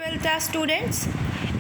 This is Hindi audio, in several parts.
12th class students,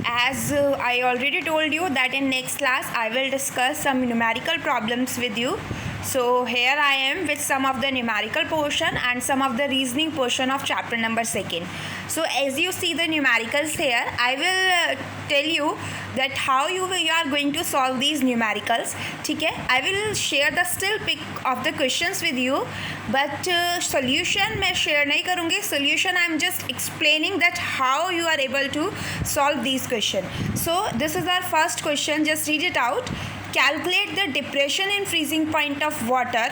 as I already told you that in next class I will discuss some numerical problems with you. So here I am with some of the numerical portion and some of the reasoning portion of chapter number 2. So as you see the numericals here, I will tell you that how you are going to solve these numericals. ठीक है, I will share the still pic of the questions with you, but solution मैं share नहीं करूँगी. Solution I am just explaining that how you are able to solve these questions. So this is our first question. Just read it out. Calculate the depression in freezing point of water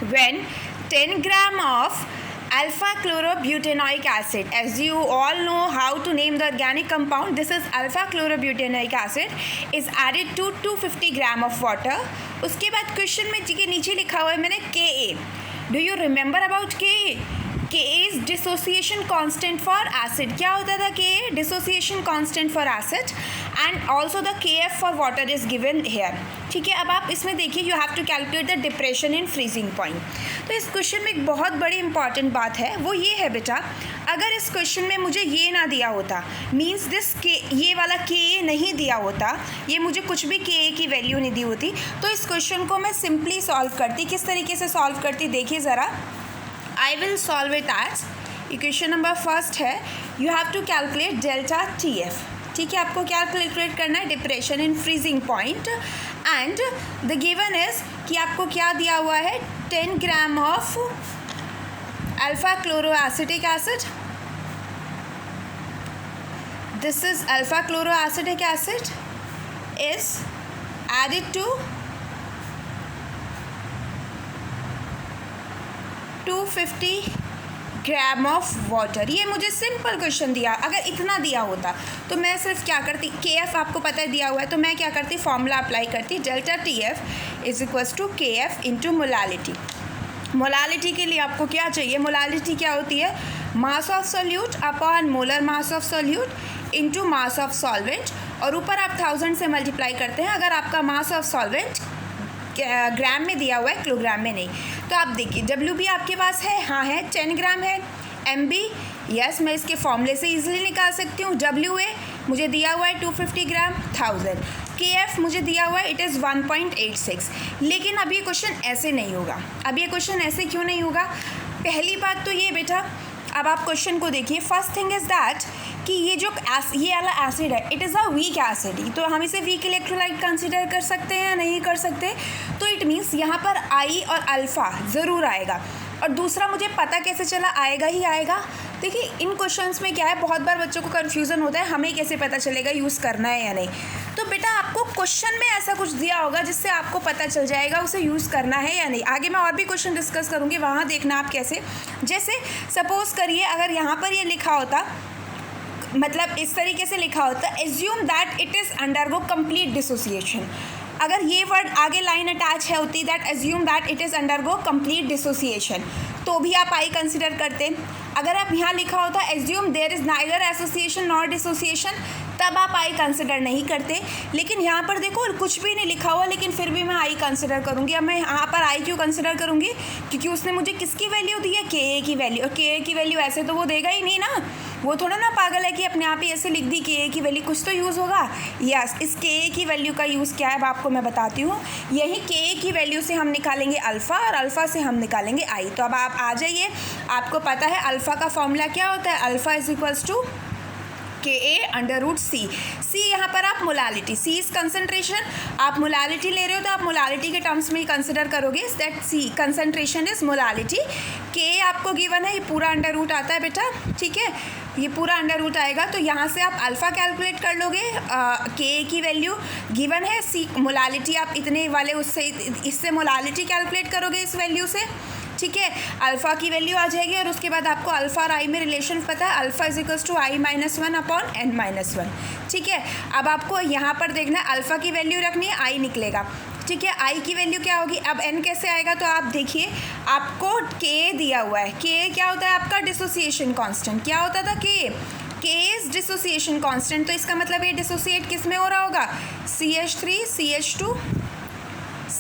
when 10 gram of alpha chlorobutanoic acid. As you all know how to name the organic compound, this is alpha chlorobutanoic acid is added to 250 gram of water. उसके बाद क्वेश्चन में जी के नीचे लिखा हुआ है मैंने Ka. Do you remember about Ka? Ka is dissociation constant for acid. क्या होता था Ka? Dissociation constant for acid and also the Kf for water is given here. ठीक है, अब आप इसमें देखिए you have to calculate the depression in freezing point. तो इस क्वेश्चन में एक बहुत बड़ी इंपॉर्टेंट बात है, वो ये है बेटा, अगर इस क्वेश्चन में मुझे ये ना दिया होता, मीन्स दिस के ये वाला Ka नहीं दिया होता, ये मुझे कुछ भी Ka की वैल्यू नहीं दी होती, तो इस क्वेश्चन को मैं सिंपली सॉल्व करती. किस तरीके से सॉल्व करती देखिए ज़रा. I will solve it as equation number first है, you have to calculate delta Tf. ठीक है, आपको क्या कैलकुलेट करना है, depression in freezing point, and the given is कि आपको क्या दिया हुआ है, 10 gram of alpha chloro acetic acid. This is alpha chloro acetic acid is added to 250 gram of water. ये मुझे सिंपल क्वेश्चन दिया, अगर इतना दिया होता तो मैं सिर्फ क्या करती, Kf आपको पता है दिया हुआ है, तो मैं क्या करती, फॉर्मूला अप्लाई करती, delta Tf is equals to Kf into molality. Molality के लिए आपको क्या चाहिए, मोलालिटी क्या होती है, mass of solute upon molar mass of solute into mass of solvent, और ऊपर आप 1000 से मल्टीप्लाई करते हैं अगर आपका मास ऑफ सॉल्वेंट ग्राम में दिया हुआ है, किलोग्राम में नहीं. तो आप देखिए WB आपके पास है, हाँ है, 10 ग्राम है. MB यस, मैं इसके फॉर्मूले से इजीली निकाल सकती हूँ. WA मुझे दिया हुआ है 250 ग्राम 1000. KF मुझे दिया हुआ है इट इज़ 1.86. लेकिन अब ये क्वेश्चन ऐसे नहीं होगा. अब ये क्वेश्चन ऐसे क्यों नहीं होगा, पहली बात तो ये बेटा, अब आप क्वेश्चन को देखिए. फर्स्ट थिंग इज़ दैट कि ये जो ये वाला एसिड है it is a weak acid, तो हम इसे वीक इलेक्ट्रोलाइट कंसिडर कर सकते हैं या नहीं कर सकते. तो इट मीन्स यहाँ पर आई और अल्फ़ा ज़रूर आएगा. और दूसरा मुझे पता कैसे चला, आएगा ही आएगा. देखिए इन क्वेश्चंस में क्या है, बहुत बार बच्चों को कन्फ्यूज़न होता है हमें कैसे पता चलेगा यूज़ करना है या नहीं. तो बेटा आपको क्वेश्चन में ऐसा कुछ दिया होगा जिससे आपको पता चल जाएगा उसे यूज़ करना है या नहीं. आगे मैं और भी क्वेश्चन डिस्कस करूँगी, वहाँ देखना आप कैसे. जैसे सपोज़ करिए अगर यहाँ पर ये लिखा होता, मतलब इस तरीके से लिखा होता, assume that it is undergo complete dissociation. अगर ये वर्ड आगे लाइन अटैच है होती that assume that it is undergo complete dissociation, तो भी आप आई कंसिडर करते. अगर आप यहाँ लिखा होता assume there is neither association nor dissociation, तब आप आई कंसिडर नहीं करते. लेकिन यहाँ पर देखो कुछ भी नहीं लिखा हुआ, लेकिन फिर भी मैं आई कंसिडर करूँगी. अब मैं यहाँ पर आई क्यों कंसिडर करूँगी, क्योंकि उसने मुझे किसकी वैल्यू दी है, Ka की वैल्यू. और Ka की वैल्यू ऐसे तो वो देगा ही नहीं ना, वो थोड़ा ना पागल है कि अपने आप ही ऐसे लिख दी Ka की वैल्यू, कुछ तो यूज़ होगा. यस, इस Ka की वैल्यू का यूज़ क्या है अब आपको मैं बताती हूँ. यही Ka की वैल्यू से हम निकालेंगे अल्फ़ा और अल्फ़ा से हम निकालेंगे आई. तो अब आप आ जाइए, आपको पता है अल्फ़ा का फॉर्मूला क्या होता है, alpha is equals to Ka under root C. C यहाँ पर आप मोलालिटी, C इज़ कंसनट्रेशन, आप मोलालिटी ले रहे हो तो आप मोलालिटी के टर्म्स में ही कंसिडर करोगे that C concentration is molality. K आपको गिवन है, ये पूरा अंडर रूट आता है बेटा. ठीक है, ये पूरा अंडर रूट आएगा, तो यहाँ से आप अल्फ़ा कैलकुलेट कर लोगे. Ka की वैल्यू गिवन है, C मोलालिटी आप इतने वाले उससे इससे मोलालिटी कैलकुलेट करोगे इस वैल्यू से. ठीक है, अल्फ़ा की वैल्यू आ जाएगी, और उसके बाद आपको अल्फ़ा और आई में रिलेशन पता है, alpha is equals to I-1 upon N-1. ठीक है, अब आपको यहाँ पर देखना है अल्फ़ा की वैल्यू रखनी है, आई निकलेगा. ठीक है, आई की वैल्यू क्या होगी, अब N कैसे आएगा, तो आप देखिए आपको K दिया हुआ है. K क्या होता है आपका, डिसोसिएशन कांस्टेंट. क्या होता था K इज़ डिसोसिएशन कांस्टेंट, तो इसका मतलब ये डिसोसिएट किस में हो रहा होगा, CH3 CH2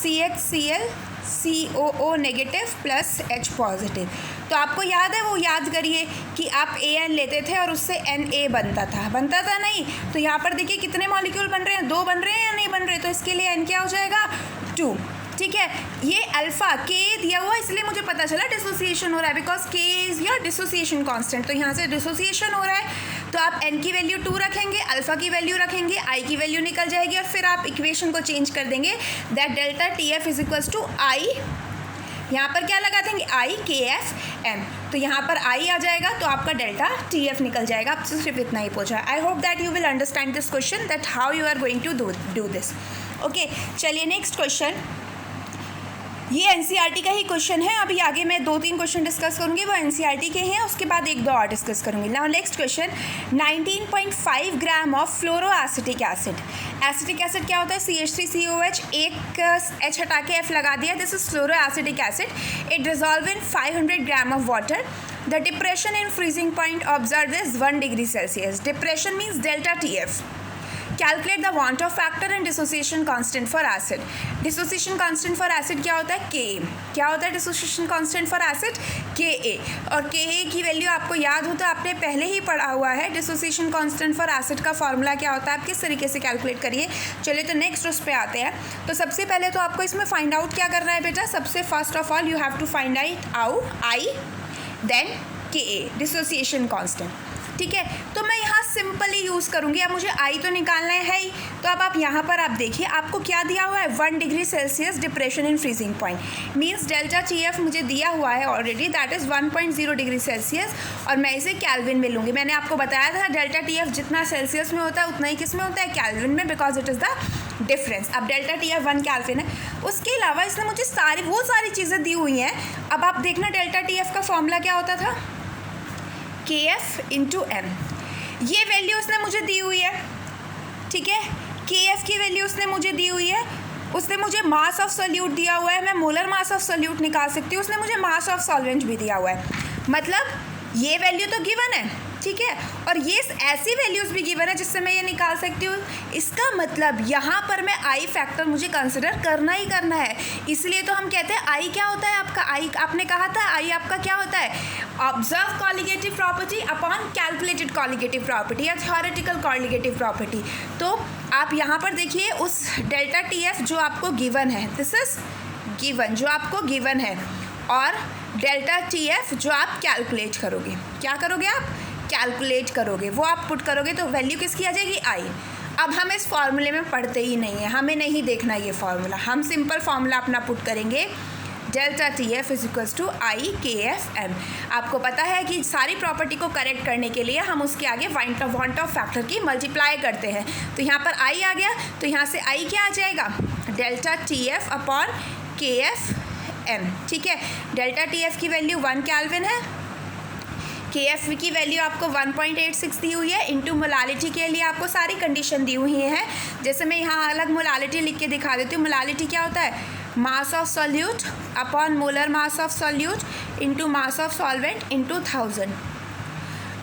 CHCl COO negative plus H positive. तो आपको याद है, वो याद करिए कि आप AN लेते थे और उससे Na बनता था नहीं। तो यहाँ पर देखिए कितने मॉलिक्यूल बन रहे हैं, 2 बन रहे हैं या नहीं बन रहे, तो इसके लिए N क्या हो जाएगा 2। ठीक है, ये अल्फ़ा K दिया हुआ इसलिए मुझे पता चला डिसोसिएशन हो रहा है, because K is your dissociation constant. तो यहाँ से डिसोसिएशन हो रहा है, तो आप N की वैल्यू 2 रखेंगे, अल्फ़ा की वैल्यू रखेंगे, I की वैल्यू निकल जाएगी और फिर आप इक्वेशन को चेंज कर देंगे that delta TF is equals to I, यहाँ पर क्या लगा देंगे I KFM, तो यहाँ पर I आ जाएगा तो आपका डेल्टा TF निकल जाएगा। आपसे सिर्फ इतना ही पूछा है। I hope that you will understand this question, that how you are going to do this. Okay, चलिए नेक्स्ट क्वेश्चन। ये NCERT का ही क्वेश्चन है। अभी आगे मैं 2-3 क्वेश्चन डिस्कस करूँगी, वो NCERT के हैं, उसके बाद 1-2 और डिस्कस करूँगी। Now next question, 19.5 gram of fluoroacetic acid. Acetic acid क्या होता है, CH3COH, एक H हटा के F लगा दिया, this is fluoroacetic acid. It dissolve in 500 gram of water. The depression in freezing point observe is 1 degree Celsius. Depression means delta TF। Calculate the van't Hoff factor and dissociation constant for acid. Dissociation constant for acid क्या होता है, Ka। क्या होता है dissociation constant for acid, Ka। और Ka की वैल्यू आपको याद हो तो आपने पहले ही पढ़ा हुआ है। डिसोसिएशन कांस्टेंट फॉर एसिड का फॉर्मूला क्या होता है, आप किस तरीके से कैलकुलेट करिए। चलिए तो नेक्स्ट उस पर आते हैं। तो सबसे पहले तो आपको इसमें फाइंड आउट क्या करना है बेटा, सबसे first of all you have to find out I then Ka, dissociation constant. ठीक है, तो मैं यहाँ सिंपली यूज़ करूँगी। अब मुझे I तो निकालना है ही, तो अब आप यहाँ पर आप देखिए आपको क्या दिया हुआ है, 1 degree Celsius depression in freezing point means delta TF मुझे दिया हुआ है already, that is 1.0 degree Celsius, और मैं इसे कैल्विन में लूँगी। मैंने आपको बताया था डेल्टा TF जितना सेल्सियस में होता है उतना ही किस में होता है, कैल्विन में, because it is the difference. अब डेल्टा TF 1 कैल्विन है। उसके अलावा इसने मुझे वो सारी चीज़ें दी हुई हैं। अब आप देखना डेल्टा TF का फॉर्मूला क्या होता था, KF इंटू M। ये वैल्यू उसने मुझे दी हुई है। ठीक है, KF की वैल्यू उसने मुझे दी हुई है। उसने मुझे मास ऑफ सोल्यूट दिया हुआ है, मैं मोलर मास ऑफ सोल्यूट निकाल सकती हूँ। उसने मुझे मास ऑफ सॉल्वेंट भी दिया हुआ है, मतलब ये वैल्यू तो गिवन है। ठीक है, और ये ऐसी वैल्यूज़ भी गिवन है जिससे मैं ये निकाल सकती हूँ। इसका मतलब यहाँ पर मैं I फैक्टर मुझे कंसिडर करना ही करना है। इसलिए तो हम कहते हैं I क्या होता है आपका, I आपने कहा था I आपका क्या होता है, observe colligative property upon calculated colligative property या थ्योरेटिकल कॉलिगेटिव प्रॉपर्टी। तो आप यहाँ पर देखिए उस डेल्टा TF जो आपको गिवन है, दिस इज गिवन, जो आपको गिवन है, और डेल्टा TF जो आप कैलकुलेट करोगे, क्या करोगे आप कैलकुलेट करोगे, वो आप पुट करोगे तो वैल्यू किसकी आ जाएगी, I। अब हम इस फॉर्मूले में पढ़ते ही नहीं है, हमें नहीं देखना ये फार्मूला, हम सिंपल फार्मूला अपना पुट करेंगे, delta TF is equals to I KFM। आपको पता है कि सारी प्रॉपर्टी को करेक्ट करने के लिए हम उसके आगे वांट ऑफ फैक्टर की मल्टीप्लाई करते हैं। तो यहाँ पर I आ गया, तो यहाँ से I क्या आ जाएगा, डेल्टा TF अपॉन KFM। ठीक है, डेल्टा TF की वैल्यू 1 कैल्विन है, KF की वैल्यू आपको 1.86 दी हुई है, इनटू मोलालिटी के लिए आपको सारी कंडीशन दी हुई है। जैसे मैं यहाँ अलग मोलालिटी लिख के दिखा देती हूँ। मोलालिटी क्या होता है, mass of solute upon molar mass of solute into mass of solvent into 1000।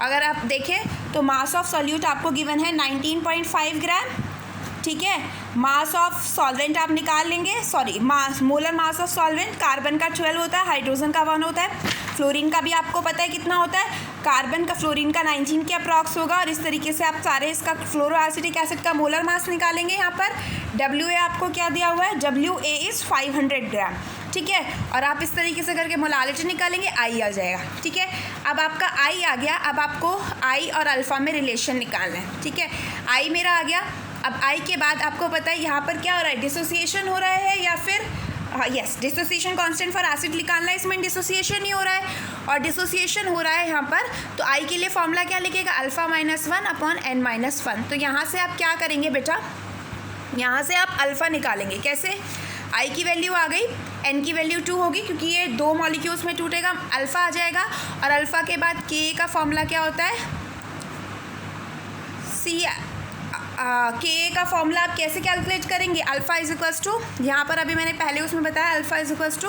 अगर आप देखें तो मास ऑफ सॉल्यूट आपको गिवन है 19.5 ग्राम। ठीक है, मास ऑफ सॉल्वेंट आप निकाल लेंगे, sorry molar mass of solvent, carbon का 12 होता है, हाइड्रोजन का 1 होता है, फ्लोरीन का भी आपको पता है कितना होता है, कार्बन का फ्लोरीन का 19 के अप्रॉक्स होगा, और इस तरीके से आप सारे इसका फ्लोरोएसिटिक एसिड का मोलर मास निकालेंगे। यहाँ पर WA आपको क्या दिया हुआ है, WA इज़ 500 ग्राम। ठीक है, और आप इस तरीके से करके मोलालिटी निकालेंगे, I आ जाएगा। ठीक है, अब आपका I आ गया, अब आपको I और अल्फ़ा में रिलेशन निकालना है। ठीक है, I मेरा आ गया। अब I के बाद आपको पता है यहाँ पर क्या हो रहा है, डिसोसिएशन हो रहा है या फिर yes, dissociation constant for acid निकालना है, इसमें डिसोसिएशन ही हो रहा है और डिसोसिएशन हो रहा है यहाँ पर। तो I के लिए फॉर्मूला क्या लिखेगा, α-1 अपॉन n-1। तो यहाँ से आप क्या करेंगे बेटा, यहाँ से आप अल्फ़ा निकालेंगे। कैसे, I की वैल्यू आ गई, N की वैल्यू 2 होगी क्योंकि ये 2 मॉलिक्यूल्स में टूटेगा, अल्फ़ा आ जाएगा, और अल्फ़ा के बाद K का फॉर्मूला क्या होता है, K का फॉर्मूला आप कैसे कैलकुलेट करेंगे, अल्फ़ा इज इक्वल्स टू, यहाँ पर अभी मैंने पहले उसमें बताया alpha is equals to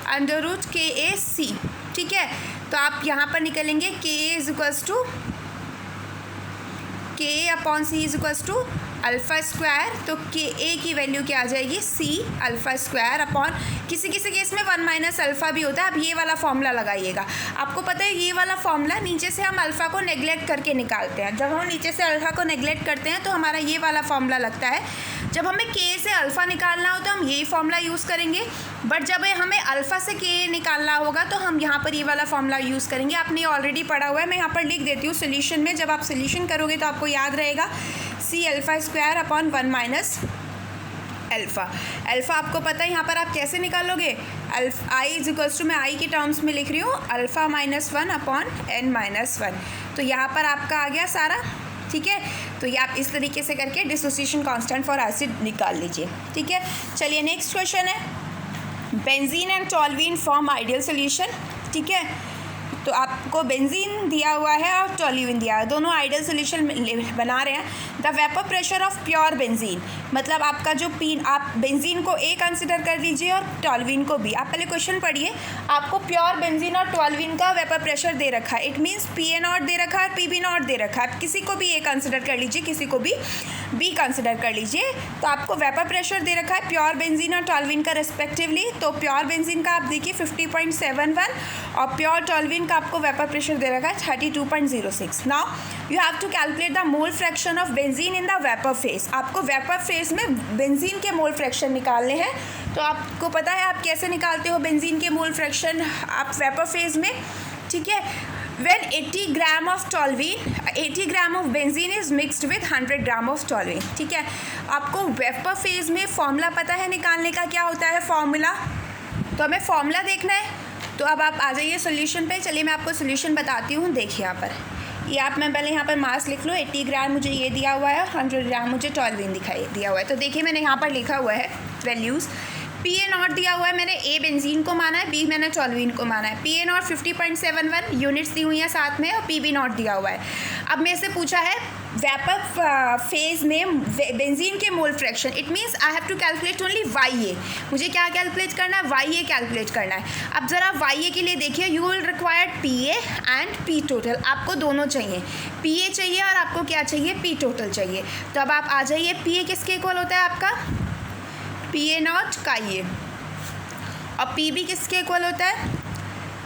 √KAC। ठीक है, तो आप यहाँ पर निकलेंगे K is equals to K upon C is equals to alpha square, तो के ए की वैल्यू क्या आ जाएगी सी अल्फ़ा स्क्वायर अपॉन, किसी किसी केस में 1 माइनस अल्फ़ा भी होता है। आप ये वाला फॉर्मूला लगाइएगा। आपको पता है ये वाला फॉर्मूला नीचे से हम अल्फ़ा को नेगलेक्ट करके निकालते हैं। जब हम नीचे से अल्फ़ा को नेगलेक्ट करते हैं तो हमारा ये वाला फॉर्मूला लगता है। जब हमें के से अल्फ़ा निकालना हो तो हम यही फॉर्मूला यूज़ करेंगे, बट जब हमें अल्फ़ा से के निकालना होगा तो हम यहाँ पर ये वाला फॉर्मूला यूज़ करेंगे। आपने ऑलरेडी पढ़ा हुआ है, मैं यहाँ पर लिख देती हूँ सोल्यूशन में। जब आप सोल्यूशन करोगे तो आपको याद रहेगा C alpha square upon 1 minus alpha. Alpha आपको पता है यहाँ पर आप कैसे निकालोगे, आई इज इक्वल्स टू, मैं आई के टर्म्स में लिख रही हूँ, alpha minus 1 upon N minus 1। तो यहाँ पर आपका आ गया सारा, ठीक है। तो ये आप इस तरीके से करके डिसोसिएशन कांस्टेंट फॉर एसिड निकाल लीजिए, ठीक है। चलिए नेक्स्ट क्वेश्चन है, benzene and toluene form ideal solution, ठीक है। तो आपको बेंजीन दिया हुआ है और टॉल्यूइन दिया है, दोनों आइडियल सोल्यूशन बना रहे हैं। The vapour pressure of pure benzene, मतलब आपका जो आप बेंजीन को ए कंसिडर कर लीजिए और टॉल्यूइन को बी। आप पहले क्वेश्चन पढ़िए, आपको प्योर बेंजीन और टॉल्यूइन का वेपर प्रेशर दे रखा है। It means P A not they रखा है, पी बी नॉट दे रखा है। आप किसी को भी ए कंसिडर कर लीजिए, किसी को भी बी कंसिडर कर लीजिए। तो आपको वेपर प्रेशर दे रखा है प्योर बेंजीन और टॉल्यूइन का रेस्पेक्टिवली। तो प्योर बेंजीन का आप देखिए 50.71 और प्योर टॉल्यूइन का आपको वेपर प्रेशर दे रखा है 32.06। Now you have to calculate the mole fraction of benzene in the vapour phase. आपको वेपर फेज में बेंजीन के मोल फ्रैक्शन निकालने हैं। तो आपको पता है आप कैसे निकालते हो बेंजीन के मोल फ्रैक्शन आप वेपर फेज में, ठीक है। When 80 gram of toluene, 80 gram of benzene is mixed with 100 gram of toluene, ठीक है। आपको वेपर फेज में फॉर्मूला पता है निकालने का, क्या होता है फॉर्मूला, तो हमें फॉर्मूला देखना है। तो अब आप आ जाइए सोल्यूशन पे। चलिए मैं आपको सोल्यूशन बताती हूँ। देखिए यहाँ पर ये आप, मैं पहले यहाँ पर मास लिख लो, 80 ग्राम मुझे ये दिया हुआ है, 100 ग्राम मुझे टॉल्यूइन दिया हुआ है। तो देखिए मैंने यहाँ पर लिखा हुआ है वैल्यूज़। पी ए नॉट दिया हुआ है, मैंने ए बेंजीन को माना है, बी मैंने टॉल्यूइन को माना है। पी ए नॉट 50.71 यूनिट्स दी हुई हैं साथ में, और पी बी नॉट दिया हुआ है। अब मेरे से पूछा है वेपर फेज में बेंजीन के mole fraction, it means I have to calculate only Y A. मुझे क्या कैलकुलेट करना है, वाई ए कैलकुलेट करना है। अब ज़रा वाई ए के लिए देखिए, you will require P A and P total. आपको दोनों चाहिए, पी ए चाहिए और आपको क्या चाहिए, पी टोटल चाहिए। तो अब आप आ जाइए, पी ए किसके इक्वल होता है आपका, पी ए नॉट काई ए, और पी बी किसके इक्वल होता है,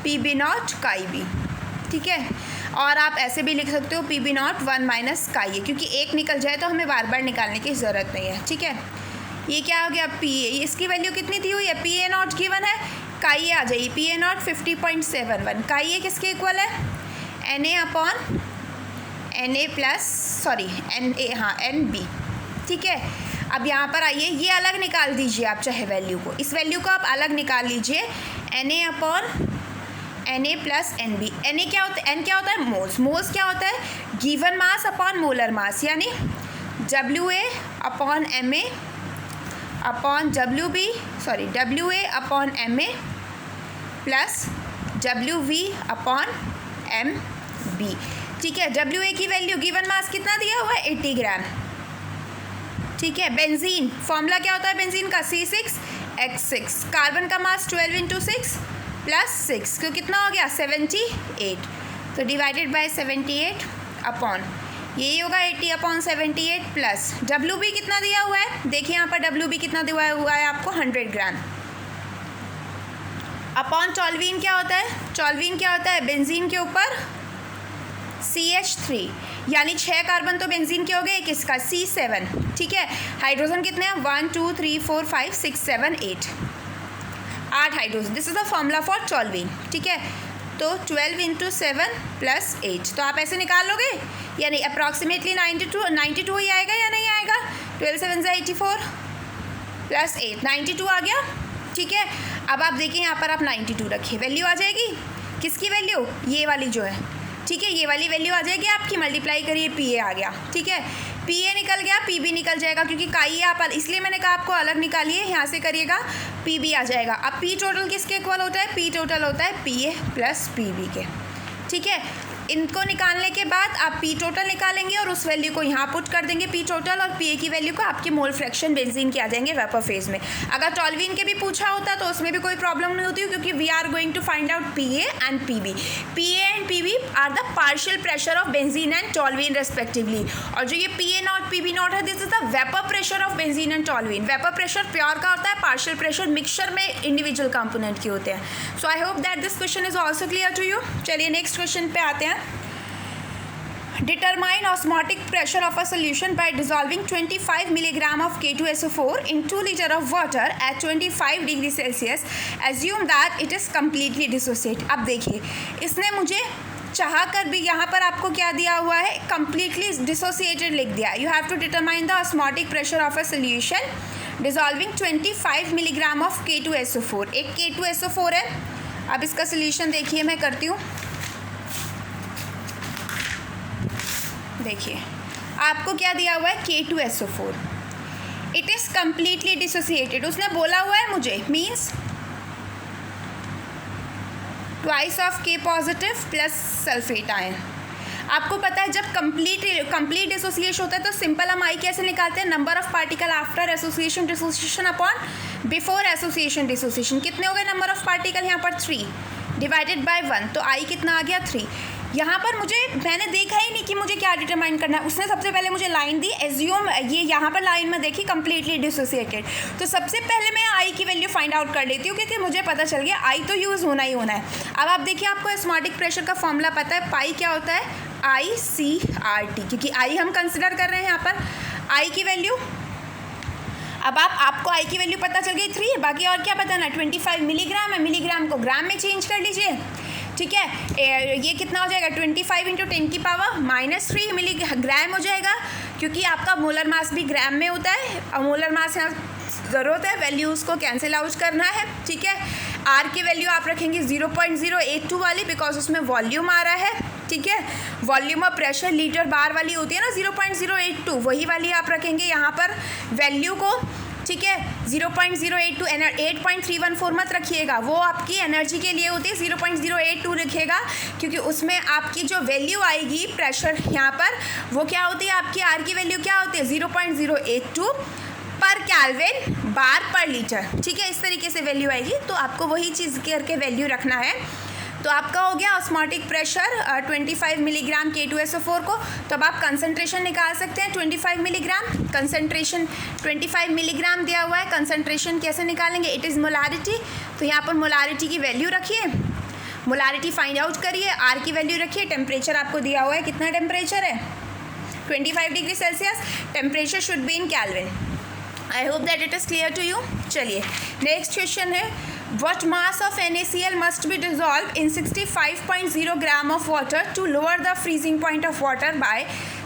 पी बी नॉट काई बी, ठीक है। और आप ऐसे भी लिख सकते हो पी बी नॉट 1 माइनस काई ए, क्योंकि एक निकल जाए तो हमें बार बार निकालने की ज़रूरत नहीं है, ठीक है। ये क्या हो गया, पी ए, इसकी वैल्यू कितनी दी हुई है, पी ए नॉट गिवन है, काई ए आ जाइए, पी ए नॉट 50.71, काई ए किसके इक्वल है, N A upon N A plus, sorry N A, हाँ एन बी, ठीक है। अब यहाँ पर आइए, ये अलग निकाल दीजिए आप चाहे वैल्यू को, इस वैल्यू को आप अलग निकाल लीजिए, N A upon N A plus N B. N A क्या होता है, एन क्या होता है, मोल्स। मोल्स क्या होता है, given mass upon molar mass, यानी W A upon M A upon W B, sorry W A upon M A plus W V upon M B, ठीक है। डब्ल्यू ए की वैल्यू, गिवन मास कितना दिया हुआ है, 80 ग्राम, ठीक है। बेंजीन फॉर्मूला क्या होता है बेंजीन का, C6H6। कार्बन का मास 12 × 6 प्लस 6, तो कितना हो गया 78। तो डिवाइडेड बाय 78 अपॉन यही होगा 80 अपॉन 78 प्लस डब्ल्यू बी कितना दिया हुआ है, देखिए यहाँ पर डब्ल्यू बी कितना दिया हुआ है आपको 100 ग्राम, अपॉन टॉल्यूइन क्या होता है, टॉल्यूइन क्या होता है बेंजीन के ऊपर CH3, यानी 6 कार्बन तो बेंजीन के हो गए, किसका C7, ठीक है। हाइड्रोजन कितने हैं, 1 2 3 4 5 6 7 8, 8 hydrogen. This is the formula for toluene, ठीक है। तो 12 × 7 प्लस 8, तो आप ऐसे निकाल लोगे, यानी अप्रॉक्सीमेटली 92 ही आएगा या नहीं आएगा, 12 7 × 84 प्लस 8, 92 आ गया, ठीक है। अब आप देखिए यहाँ पर आप 92 रखिए, वैल्यू आ जाएगी, किसकी वैल्यू, ये वाली जो है, ठीक है, ये वाली वैल्यू आ जाएगी आपकी, मल्टीप्लाई करिए, पी ए आ गया, ठीक है। पी ए निकल गया, पी बी निकल जाएगा, क्योंकि काई आप, इसलिए मैंने कहा आपको अलग निकालिए, यहाँ से करिएगा, पी बी आ जाएगा। अब पी टोटल किसके इक्वल होता है, पी टोटल होता है P A plus P B के, ठीक है। इनको निकालने के बाद आप पी टोटल निकालेंगे और उस वैल्यू को यहाँ पुट कर देंगे पी टोटल, और पी ए की वैल्यू को आपके मोल फ्रैक्शन बेंजीन के आ जाएंगे वेपर फेज में। अगर टॉल्यूइन के भी पूछा होता तो उसमें भी कोई प्रॉब्लम नहीं होती, क्योंकि we are going to find out P A and P B. P A and P B are the partial pressure of benzene and toluene respectively, और जो ये P A not P B not है, this is the vapour pressure of benzene and toluene. Vapour pressure pure का होता है, पार्शियल प्रेशर मिक्सचर में इंडिविजुअल कंपोनेंट के होते हैं। So I hope that this question is also clear to you. चलिए नेक्स्ट क्वेश्चन पे आते हैं। Determine osmotic pressure of a solution by dissolving 25 milligram of K2SO4 in 2 liter of water at 25 degree Celsius. Assume that it is completely dissociated. अब देखिए, इसने मुझे चाह कर भी यहाँ पर आपको क्या दिया हुआ है, completely dissociated लिख दिया। You have to determine the osmotic pressure of a solution dissolving 25 milligram of K2SO4. एक K2SO4 है। अब इसका सोल्यूशन देखिए, मैं करती हूँ। देखिए आपको क्या दिया हुआ है, K2SO4। It is completely dissociated. उसने बोला हुआ है मुझे, means twice of K positive plus sulphate ion. आपको पता है जब कंप्लीट डिसोसिएशन होता है तो सिंपल हम आई कैसे निकालते हैं, number of particle after association dissociation upon before association dissociation. कितने हो गए नंबर ऑफ पार्टिकल यहाँ पर, 3 डिवाइडेड बाय 1, तो आई कितना आ गया, 3। यहाँ पर मैंने देखा ही नहीं कि मुझे क्या डिटरमाइन करना है। उसने सबसे पहले मुझे लाइन दी, एज्यूम, ये यहाँ पर लाइन में देखी कम्प्लीटली डिसोसिएटेड, तो सबसे पहले मैं आई की वैल्यू फाइंड आउट कर लेती हूँ, क्योंकि मुझे पता चल गया आई तो यूज़ होना ही होना है। अब आप देखिए, आपको ऑस्मोटिक प्रेशर का फॉर्मूला पता है, पाई क्या होता है, ICRT, क्योंकि आई हम कंसिडर कर रहे हैं यहाँ पर आई की वैल्यू। अब आपको आई की वैल्यू पता चल गई 3 है, बाकी और क्या पता ना, 25 मिलीग्राम है, मिलीग्राम को ग्राम में चेंज कर लीजिए, ठीक है। ये कितना हो जाएगा, 25 इंटू 10 की पावर -3 मिलीग्राम हो जाएगा, क्योंकि आपका मोलर मास भी ग्राम में होता है, और मोलर मास यहाँ ज़रूरत है, वैल्यूज़ को कैंसिल आउट करना है, ठीक है। आर की वैल्यू आप रखेंगे 0.082 वाली, बिकॉज उसमें वॉल्यूम आ रहा है, ठीक है। वॉल्यूम और प्रेशर लीटर बार वाली होती है ना 0.082, वही वाली आप रखेंगे यहाँ पर वैल्यू को, ठीक है। 0.082 8.314 मत रखिएगा, वो आपकी एनर्जी के लिए होती है, 0.082 रखिएगा, क्योंकि उसमें आपकी जो वैल्यू आएगी प्रेशर यहाँ पर, वो क्या होती है, आपकी आर की वैल्यू क्या होती है, 0.082 पर केल्विन बार पर लीटर, ठीक है। इस तरीके से वैल्यू आएगी, तो आपको वही चीज़ करके वैल्यू रखना है। तो आपका हो गया ऑस्मोटिक प्रेशर 25 मिलीग्राम K2SO4 को। तो अब आप कंसंट्रेशन निकाल सकते हैं, 25 मिलीग्राम कंसंट्रेशन, 25 मिलीग्राम दिया हुआ है, कंसंट्रेशन कैसे निकालेंगे, इट इज़ मोलारिटी। तो यहाँ पर मोलारिटी की वैल्यू रखिए, मोलारिटी फाइंड आउट करिए, आर की वैल्यू रखिए, टेम्परेचर आपको दिया हुआ है, कितना टेम्परेचर है, 25 degree Celsius, temperature should be in kelvin. I hope that it is clear to you. चलिए नेक्स्ट क्वेश्चन है, what mass of NaCl must be dissolved in 65.0 gram of water to lower the freezing point of water by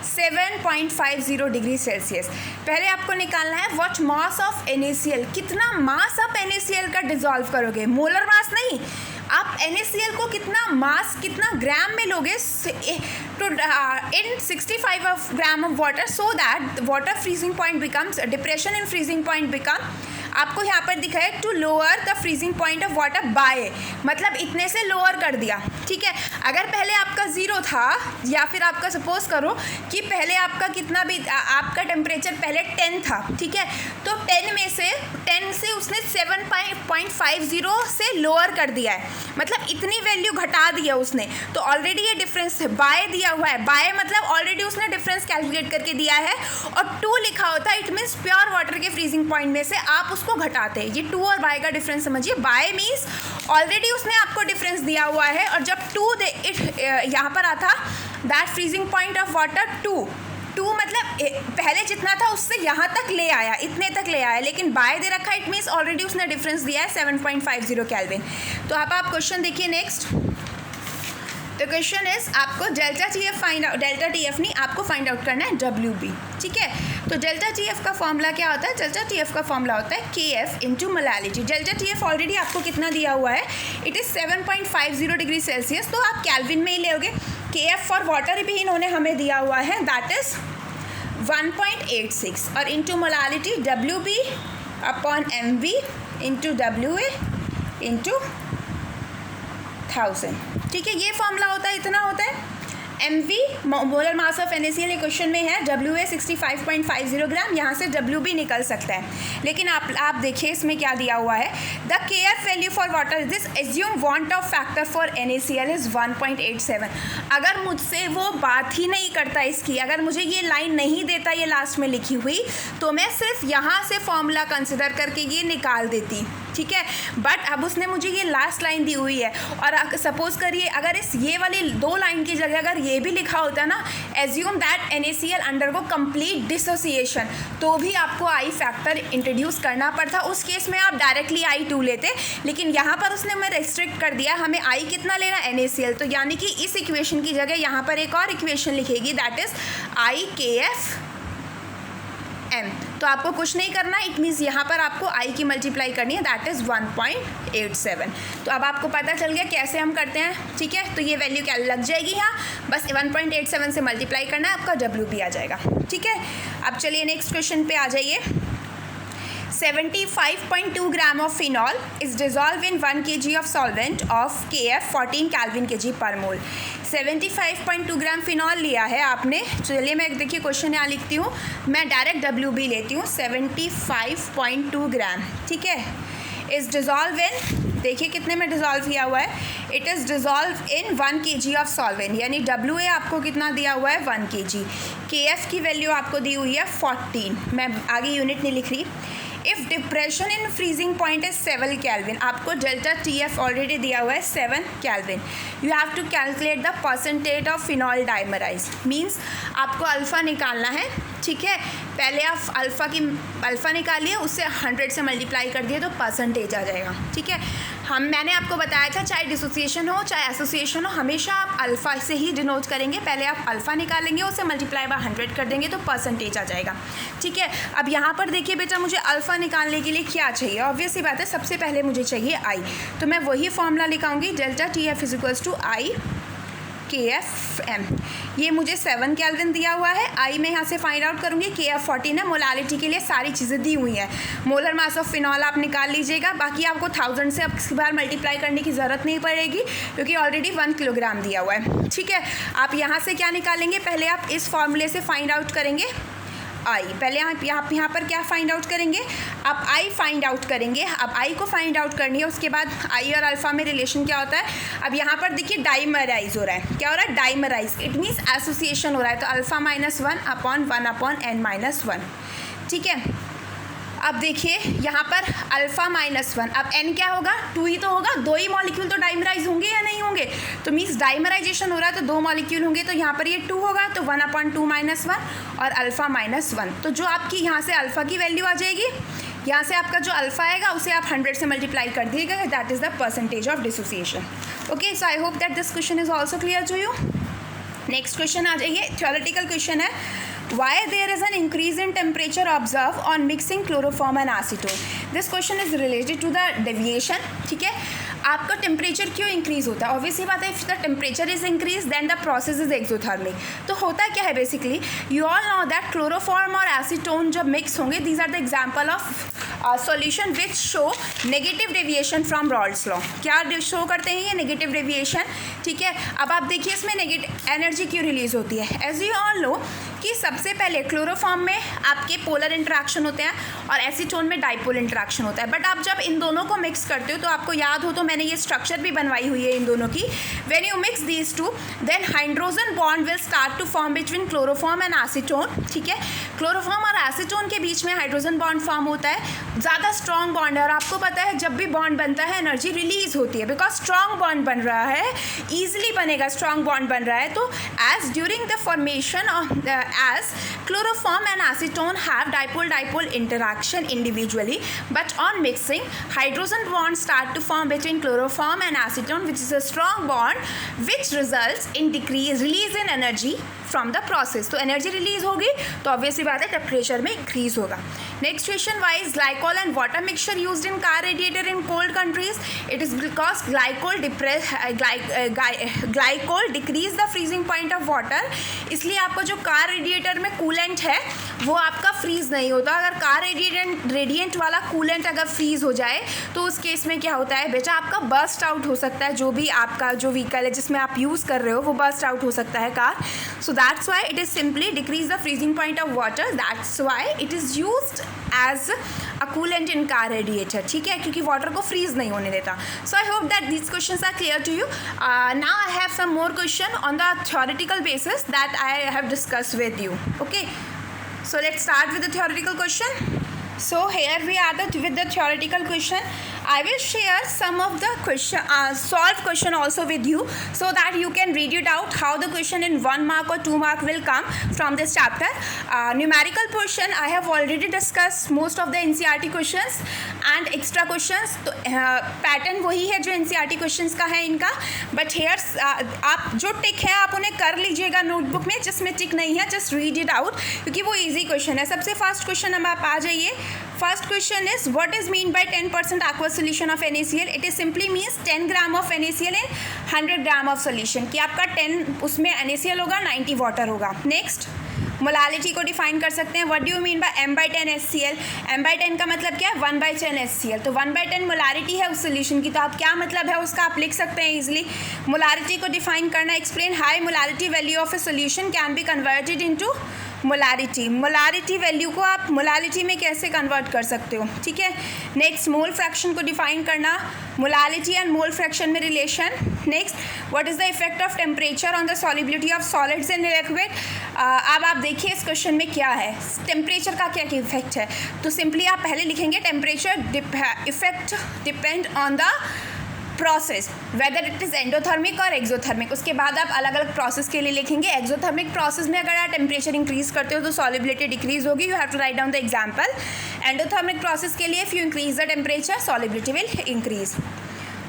7.50 degree Celsius. पहले आपको निकालना है what mass of NaCl, कितना मास आप NaCl का डिजॉल्व करोगे, मोलर मास नहीं, आप NaCl को कितना मास, कितना ग्राम में लोगे to in 65 gram of water, so that water freezing point becomes, depression in freezing point become, आपको यहाँ पर दिखा है to lower the freezing point of water by, मतलब इतने से लोअर कर दिया, ठीक है। अगर पहले आपका 0 था, या फिर आपका सपोज करो कि पहले आपका कितना भी आपका टेम्परेचर पहले 10 था, ठीक है, तो 10 से उसने 7.50 से लोअर कर दिया है, मतलब इतनी वैल्यू घटा दिया उसने, तो ऑलरेडी ये डिफरेंस बाय दिया हुआ है, बाय मतलब ऑलरेडी उसने डिफरेंस कैलकुलेट करके दिया है, और 2 लिखा होता है, इट मीन्स प्योर वाटर के फ्रीजिंग पॉइंट में से आप उसको घटाते हैं। ये 2 और बाय का डिफरेंस समझिए, बाय मीन्स ऑलरेडी उसने आपको डिफरेंस दिया हुआ है, और जब 2 यहाँ पर आता that freezing point of water 2 मतलब पहले जितना था उससे यहाँ तक ले आया, इतने तक ले आया, लेकिन बाय दे रखा, इट मीन्स ऑलरेडी उसने डिफरेंस दिया है 7.50 केल्विन। तो अब आप क्वेश्चन देखिए नेक्स्ट। तो क्वेश्चन इज, आपको delta TF find out, delta TF नहीं, आपको फाइंड आउट करना है WB, ठीक है। तो डेल्टा TF का फॉर्मूला क्या होता है, डेल्टा TF का फॉर्मूला होता है KF into molality. Delta TF already आपको कितना दिया हुआ है, इट इज़ 7.50 डिग्री सेल्सियस, तो आप केल्विन में ही लोगे। KF फॉर वाटर भी इन्होंने हमें दिया हुआ है, दैट इज़ 1.86, और into molality WB upon MV into WA into 1000, ठीक है। ये फॉर्मूला होता है, इतना होता है। MV molar mass of NaCl ये क्वेश्चन में है, WA 65.50 ग्राम, यहाँ से WB निकल सकता है। लेकिन आप देखिए इसमें क्या दिया हुआ है, the KF value for water this assume want Hoff factor for NaCl is 1.87। अगर मुझसे वो बात ही नहीं करता इसकी, अगर मुझे ये लाइन नहीं देता ये लास्ट में लिखी हुई, तो मैं सिर्फ यहाँ से फॉर्मूला कंसिडर करके ये निकाल देती, ठीक है। बट अब उसने मुझे ये लास्ट लाइन दी हुई है, और सपोज करिए अगर इस ये वाली 2 लाइन की जगह अगर ये भी लिखा होता ना, assume that NaCl undergo complete dissociation, तो भी आपको आई फैक्टर इंट्रोड्यूस करना पड़ता। उस केस में आप डायरेक्टली I2 लेते, लेकिन यहाँ पर उसने हमें रेस्ट्रिक्ट कर दिया, हमें I कितना लेना NaCl, तो यानी कि इस इक्वेशन की जगह यहाँ पर एक और इक्वेशन लिखेगी, दैट इज IKFM। तो आपको कुछ नहीं करना, इट मीन्स यहाँ पर आपको I की मल्टीप्लाई करनी है, दैट इज़ 1.87। तो अब आपको पता चल गया कैसे हम करते हैं, ठीक है। तो ये वैल्यू क्या लग जाएगी यहाँ, बस 1.87 से मल्टीप्लाई करना है, आपका WB आ जाएगा, ठीक है। अब चलिए नेक्स्ट क्वेश्चन पे आ जाइए। 75.2 gram of phenol is dissolve in 1 kg of solvent of KF 14 kelvin kg पर मोल। 75.2 ग्राम फिनॉल लिया है आपने। चलिए मैं देखिए क्वेश्चन यहाँ लिखती हूँ, मैं डायरेक्ट WB लेती हूँ। 75.2 ग्राम, ठीक है, इज डिजॉल्व इन, देखिए कितने में डिजॉल्व किया हुआ है, it is dissolve in 1 kg of solvent, यानी WA आपको कितना दिया हुआ है 1 kg। KF की वैल्यू आपको दी हुई है 14, मैं आगे यूनिट नहीं लिख रही। If depression in freezing point is 7 kelvin, आपको डेल्टा TF ऑलरेडी दिया हुआ है 7 kelvin. You have to calculate the percentage of phenol dimerize, means आपको अल्फ़ा निकालना है, ठीक है। पहले आप अल्फ़ा निकालिए, उससे 100 से मल्टीप्लाई कर दिए तो परसेंटेज आ जाएगा, ठीक है। मैंने आपको बताया था चाहे डिसोसिएशन हो चाहे एसोसिएशन हो, हमेशा आप अल्फ़ा से ही डिनोट करेंगे। पहले आप अल्फ़ा निकालेंगे, उससे मल्टीप्लाई बाय 100 कर देंगे तो परसेंटेज आ जाएगा, ठीक है। अब यहाँ पर देखिए बेटा, मुझे अल्फ़ा निकालने के लिए क्या चाहिए, ऑब्वियस सी बात है, सबसे पहले मुझे चाहिए I, तो मैं वही फॉर्मूला लिखाऊंगी, delta TF is equals to IKFM। ये मुझे 7 केल्विन दिया हुआ है, I में यहाँ से फाइंड आउट करूँगी, KF 14 है। मोलालिटी के लिए सारी चीज़ें दी हुई हैं। मोलर मास ऑफ फिनॉल आप निकाल लीजिएगा, बाकी आपको 1000 से अब इसके बार मल्टीप्लाई करने की ज़रूरत नहीं पड़ेगी, क्योंकि ऑलरेडी 1 किलोग्राम दिया हुआ है, ठीक है। आप यहाँ से क्या निकालेंगे, पहले आप इस फॉर्मूले से फाइंड आउट करेंगे I, पहले आप यहाँ पर क्या फाइंड आउट करेंगे, आप I फाइंड आउट करेंगे। अब I को फाइंड आउट करनी है, उसके बाद I और अल्फ़ा में रिलेशन क्या होता है। अब यहाँ पर देखिए डाइमराइज हो रहा है, क्या हो रहा है, डाइमराइज, इट मीन्स एसोसिएशन हो रहा है, तो अल्फ़ा -1 अपॉन 1 अपॉन n-1, ठीक है। अब देखिए यहाँ पर अल्फ़ा -1, अब n क्या होगा, 2 ही तो होगा, 2 ही मॉलिक्यूल तो डाइमराइज होंगे या नहीं होंगे, तो मीन्स डाइमराइजेशन हो रहा है तो 2 मॉलिक्यूल होंगे, तो यहाँ पर ये 2 होगा, तो 1/2 -1 और अल्फ़ा -1, तो जो आपकी यहाँ से अल्फ़ा की वैल्यू आ जाएगी, यहाँ से आपका जो अल्फ़ा आएगा उसे आप 100 से मल्टीप्लाई कर दीजिएगा, that is the percentage of dissociation. Okay, so I hope that this question is also clear to you. Next question आ जाइए, थ्योरेटिकल क्वेश्चन है, why there is an increase in temperature observed on mixing chloroform and acetone। this question is related to the deviation, ठीक है। आपका टेम्परेचर क्यों इंक्रीज होता है, ऑब्वियसली बात है, if the temperature is increase then the process is exothermic. तो होता क्या है basically, you all know that chloroform और एसीटोन जब मिक्स होंगे, these are the example of solution which show negative deviation from Raoult's law. क्या शो करते हैं ये नेगेटिव डेविएशन, ठीक है। अब आप देखिए इसमें नेगेटिव एनर्जी क्यों रिलीज होती है, एज यू ऑल नो कि सबसे पहले क्लोरोफॉर्म में आपके पोलर इंटरेक्शन होते हैं और एसीटोन में डाइपोल इंटरेक्शन होता है। बट आप जब इन दोनों को मिक्स करते हो, तो आपको याद हो तो मैंने ये स्ट्रक्चर भी बनवाई हुई है इन दोनों की, when you mix these two then hydrogen bond will start to form between chloroform and acetone, ठीक है। क्लोरोफॉर्म और एसीटोन के बीच में हाइड्रोजन बॉन्ड फॉर्म होता है, ज़्यादा स्ट्रॉन्ग बॉन्ड है, और आपको पता है जब भी बॉन्ड बनता है एनर्जी रिलीज होती है, बिकॉज स्ट्रॉन्ग बॉन्ड बन रहा है, ईजिली बनेगा, स्ट्रॉन्ग बॉन्ड बन रहा है। तो as during the formation of as chloroform and acetone have dipole-dipole interaction individually, but on mixing, hydrogen bonds start to form between chloroform and acetone, which is a strong bond, which results in release in energy from the process. तो एनर्जी रिलीज होगी तो ऑब्वियसली बात है टेम्परेचर में इंक्रीज होगा। Next question, why is glycol and water mixture used in car radiator in cold countries? It is because glycol decrease the freezing point of water. इसलिए आपको जो कार रेडिएटर में कूलेंट है वो आपका फ्रीज नहीं होता। अगर कार रेडिएंट वाला कूलेंट अगर फ्रीज हो जाए तो उस केस में क्या होता है बेटा, आपका बर्स्ट आउट हो सकता है। जो भी आपका जो व्हीकल है जिसमें आप यूज़ कर रहे हो वो बर्स्ट आउट हो सकता है car. So that's why it is simply decrease the freezing point of water, that's why it is used as a coolant in car radiator. ठीक है, क्योंकि वाटर को फ्रीज नहीं होने देता। So I hope that these questions are clear to you. Now I have some more question on the theoretical basis that I have discussed with you. Okay, so let's start with the theoretical question. So here we are with the theoretical question. I will share some of the solved question also with you so that you can read it out how the question in 1 mark or 2 mark will come from this chapter. Numerical portion I have already discussed most of the NCERT questions and extra questions. तो पैटर्न वही है जो NCERT questions का है इनका, but here आप जो टिक है आप उन्हें कर लीजिएगा नोटबुक में, जिसमें टिक नहीं है जस्ट रीड इट आउट क्योंकि वो ईजी क्वेश्चन है। सबसे फर्स्ट क्वेश्चन हम आप आ जाइए। First question is what is mean by 10% aqueous solution of NaCl? It is simply means 10 gram of NaCl in 100 gram of solution, कि आपका 10 उसमें NaCl होगा 90 वाटर होगा। नेक्स्ट, मोलालिटी को डिफाइन कर सकते हैं। What do you mean by m/10 HCl? m/10 का मतलब क्या है? 1/10 HCl। तो 1/10 मोलारिटी है उस सोल्यूशन की, तो आप क्या मतलब है उसका आप लिख सकते हैं इजिली। मोलारिटी को डिफाइन करना, explain high molarity value of a solution can be converted into molarity. Molarity value को आप मोलालिटी में कैसे कन्वर्ट कर सकते हो, ठीक है। नेक्स्ट, मोल फ्रैक्शन को डिफाइन करना, मोलालिटी एंड मोल फ्रैक्शन में relation. Next, what is the effect of temperature on the solubility of solids in liquid? अब आप देखिए इस क्वेश्चन में क्या है, टेम्परेचर का क्या इफेक्ट है। तो सिंपली आप पहले लिखेंगे temperature effect depend on the process whether it is endothermic और एक्सोथर्मिक। उसके बाद आप अलग अलग प्रोसेस के लिए लिखेंगे। एक्सोथर्मिक प्रोसेस में अगर आप टेम्परेचर इंक्रीज करते हो तो सॉलिबिलिटी डिक्रीज होगी, you have to write down the example. Endothermic process के लिए if you increase the temperature solubility will increase.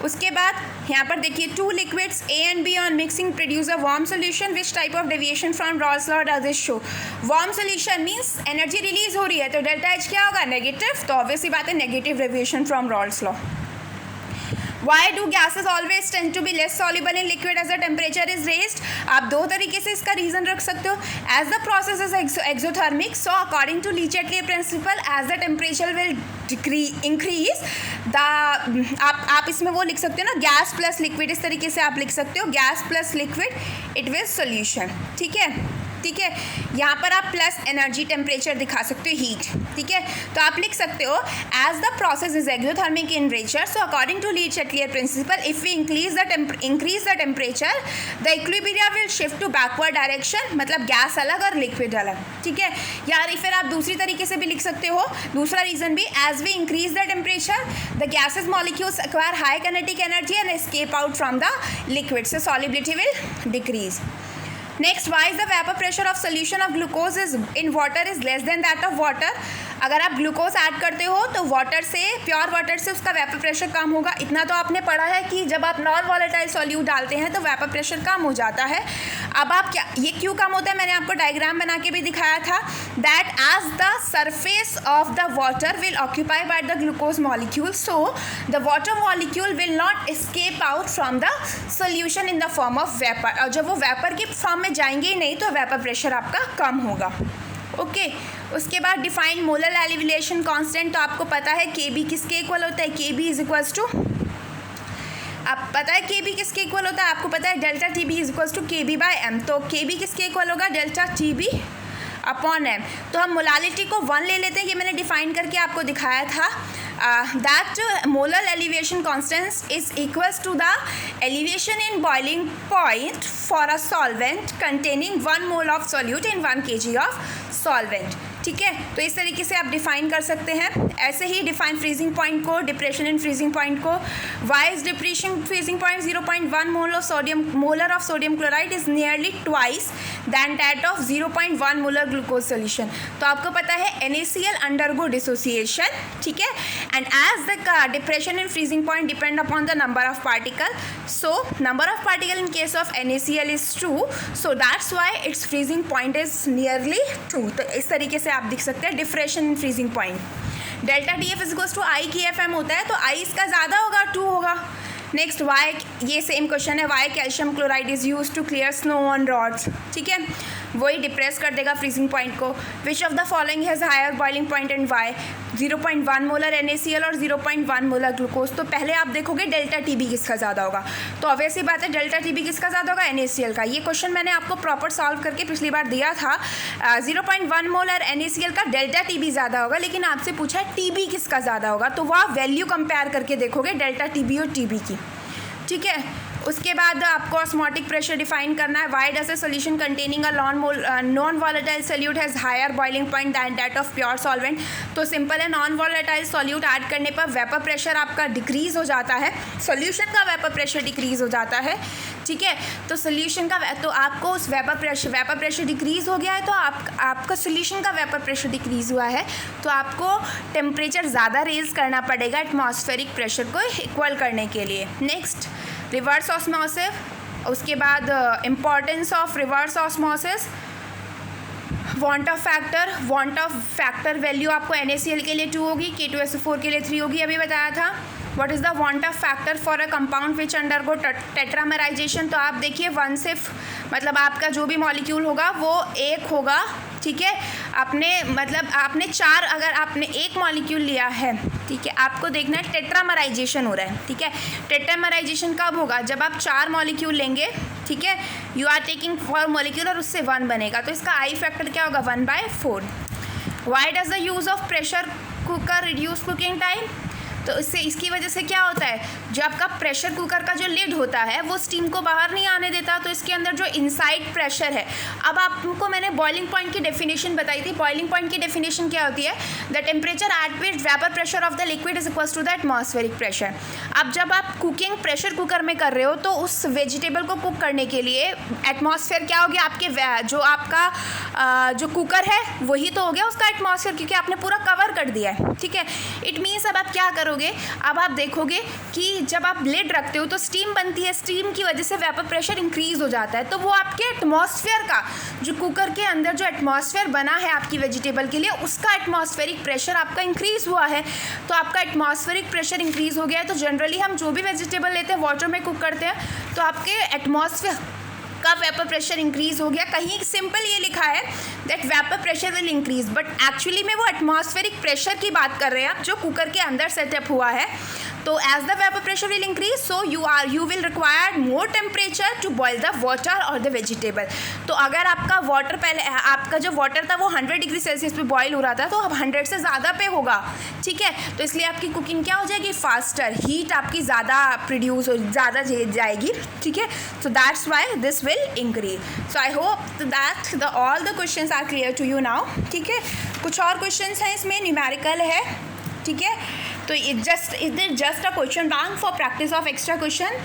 उसके बाद यहाँ पर देखिए, 2 liquids A and B on mixing produce a warm solution. Which type of deviation from Raoult's law does this show? Warm solution means energy release हो रही है तो डेल्टा एच क्या होगा? नेगेटिव। तो ऑब्वियसली बात है negative deviation from Raoult's law। Why do gases always tend to be less soluble in liquid as the temperature is raised? आप दो तरीके से इसका रीज़न रख सकते हो। As the process is exothermic, so according to Le Chatelier principle, as the temperature will increase, आप इसमें वो लिख सकते हो ना, गैस प्लस लिक्विड, इस तरीके से आप लिख सकते हो, gas plus liquid it will solution. ठीक है, ठीक है। यहाँ पर आप प्लस एनर्जी टेम्परेचर दिखा सकते हो, हीट। ठीक है, तो आप लिख सकते हो as the process is exothermic in nature, so according to Le Chatelier principle if we increase the temperature the equilibrium will shift to backward direction, मतलब गैस अलग और लिक्विड अलग। ठीक है, यार फिर आप दूसरी तरीके से भी लिख सकते हो, दूसरा रीजन भी, as we increase the temperature the gases molecules acquire high kinetic energy and escape out from the liquid, so solubility will decrease. Next, why is the vapour pressure of solution of glucose is in water is less than that of water? अगर आप ग्लूकोज ऐड करते हो तो वाटर से, प्योर वाटर से उसका वेपर प्रेशर कम होगा। इतना तो आपने पढ़ा है कि जब आप नॉन वॉलेटाइल सॉल्यूट डालते हैं तो वेपर प्रेशर कम हो जाता है। अब आप क्या, ये क्यों कम होता है मैंने आपको डायग्राम बना के भी दिखाया था, that as the surface of the water will occupy by the glucose molecule, so the water molecule will not escape out from the solution in the form of vapour. और जब वो वेपर की फॉर्म में जाएंगे ही नहीं तो वेपर प्रेशर आपका कम होगा। ओके, उसके बाद डिफाइन मोलर एलिवेशन कांस्टेंट, तो आपको पता है KB किसके इक्वल होता है? KB इज इक्वल्स टू, आप पता है KB किसके इक्वल होता है? आपको पता है delta TB is equals to KB by M, तो KB किसके इक्वल होगा? Delta TB upon M। तो हम मोलालिटी को 1 ले लेते हैं, ये मैंने डिफाइन करके आपको दिखाया था। That molar elevation constant is equals to the elevation in boiling point for a solvent containing 1 mole of solute in 1 kg of solvent। ठीक है, तो इस तरीके से आप डिफाइन कर सकते हैं। ऐसे ही डिफाइन फ्रीजिंग पॉइंट को, डिप्रेशन इन फ्रीजिंग पॉइंट को। Why is depression freezing point 0.1 molar of sodium chloride is nearly twice than that of 0.1 molar glucose solution. तो आपको पता है NaCl अंडरगो डिसोसिएशन, ठीक है, and as the depression in freezing point depend upon the number of particle, so number of particle in case of NaCl is 2, so that's why it's freezing point is nearly 2। तो इस तरीके से आप दिख सकते हैं depression in freezing point. Delta TF is to i KFM होता है, तो आई इसका ज़्यादा होगा, 2 होगा। नेक्स्ट वाई, ये सेम क्वेश्चन है, why calcium chloride is use to clear snow on roads, ठीक है, वही डिप्रेस कर देगा फ्रीजिंग पॉइंट को। Which of the following has higher boiling point and why? 0.1 molar NaCl और 0.1 मोलर ग्लूकोज। तो पहले आप देखोगे डेल्टा TB किसका ज़्यादा होगा, तो ऑब्वियसली बात है डेल्टा TB किसका ज़्यादा होगा? NaCl का। ये क्वेश्चन मैंने आपको प्रॉपर सॉल्व करके पिछली बार दिया था। 0.1 मोलर NaCl का डेल्टा TB ज़्यादा होगा, लेकिन आपसे पूछा है TB किसका ज़्यादा होगा, तो वह वैल्यू कंपेयर करके देखोगे डेल्टा TB और TB की, ठीक है। उसके बाद आपको ऑस्मोटिक प्रेशर डिफाइन करना है। Why does a solution containing a non volatile solute has higher boiling point than that of pure solvent? तो सिंपल है, नॉन वॉलेटाइल सोल्यूट ऐड करने पर वेपर प्रेशर आपका डिक्रीज़ हो जाता है, सोल्यूशन का वेपर प्रेशर डिक्रीज़ हो जाता है, ठीक है। तो सोल्यूशन का, तो आपको उस वेपर प्रेशर डिक्रीज़ हो गया है, तो आपका सोल्यूशन का वेपर प्रेशर डिक्रीज़ हुआ है, तो आपको टेम्परेचर ज़्यादा रेज करना पड़ेगा एटमॉस्फेरिक प्रेशर को इक्वल करने के लिए। नेक्स्ट रिवर्स ऑस्मोसिस, उसके बाद importance of reverse osmosis, want Hoff factor value आपको NaCl के लिए 2 होगी, K2SO4 के लिए 3 होगी, अभी बताया था। What is the van't Hoff factor for a compound which undergo tetramerization? तो आप देखिए 1 से मतलब आपका जो भी मॉलिक्यूल होगा वो 1 होगा, ठीक है। आपने 4, अगर आपने 1 मॉलिक्यूल लिया है, ठीक है, आपको देखना है टेट्रामेराइजेशन हो रहा है, ठीक है। टेट्रामेराइजेशन कब होगा? जब आप 4 मॉलिक्यूल लेंगे, ठीक है, यू आर टेकिंग 4 मॉलिक्यूल और उससे 1 बनेगा, तो इसका आई फैक्टर क्या होगा? 1/4। Why does the use of pressure cooker reduce cooking time? तो इसकी वजह से क्या होता है, जो आपका प्रेशर कुकर का जो लिड होता है वो स्टीम को बाहर नहीं आने देता, तो इसके अंदर जो इनसाइड प्रेशर है। अब आपको मैंने बॉइलिंग पॉइंट की डेफिनेशन बताई थी। बॉइलिंग पॉइंट की डेफिनेशन क्या होती है? The temperature at which vapour pressure of the liquid is equals to the atmospheric pressure. अब जब आप कुकिंग प्रेशर कुकर में कर रहे हो, तो उस वेजिटेबल को कुक करने के लिए एटमॉस्फेयर क्या हो गया? आपके जो आपका जो कुकर है वही तो हो गया उसका एटमॉस्फेयर, क्योंकि आपने पूरा कवर कर दिया है, ठीक है। इट मीन्स अब आप क्या करोगे, अब आप देखोगे कि जब आप लिड रखते हो तो स्टीम बनती है, स्टीम की वजह से वेपर प्रेशर इंक्रीज हो जाता है, तो वो आपके एटमॉस्फेयर का, जो कुकर के अंदर जो एटमॉस्फेयर बना है आपकी वेजिटेबल के लिए, उसका एटमॉस्फेरिक प्रेशर आपका इंक्रीज हुआ है। तो आपका एटमॉस्फेरिक प्रेशर इंक्रीज हो गया है, तो जनरली हम जो भी वेजिटेबल लेते हैं वाटर में कुक करते हैं, तो आपके एटमॉस्फेयर का वेपर प्रेशर इंक्रीज हो गया। कहीं सिंपल ये लिखा है that vapour pressure will increase, but actually में वो एटमॉस्फेरिक प्रेशर की बात कर रहे हैं आप, जो कुकर के अंदर सेटअप हुआ है। तो as the vapour pressure will increase, so you will require more temperature to boil the water और द वेजिटेबल। तो अगर आपका वाटर पहले, आपका जो वाटर था वो 100 डिग्री सेल्सियस पे बॉयल हो रहा था, तो अब 100 से ज़्यादा पे होगा, ठीक है। तो इसलिए आपकी कुकिंग क्या हो जाएगी? फास्टर, हीट आपकी ज़्यादा प्रोड्यूस हो, ज़्यादा जाएगी, ठीक है। So that's why this will increase. So I hope that all the questions are clear to you now, ठीक है। कुछ और क्वेश्चंस हैं इसमें, न्यूमेरिकल है, ठीक है। तो it just a question bank for practice of extra question.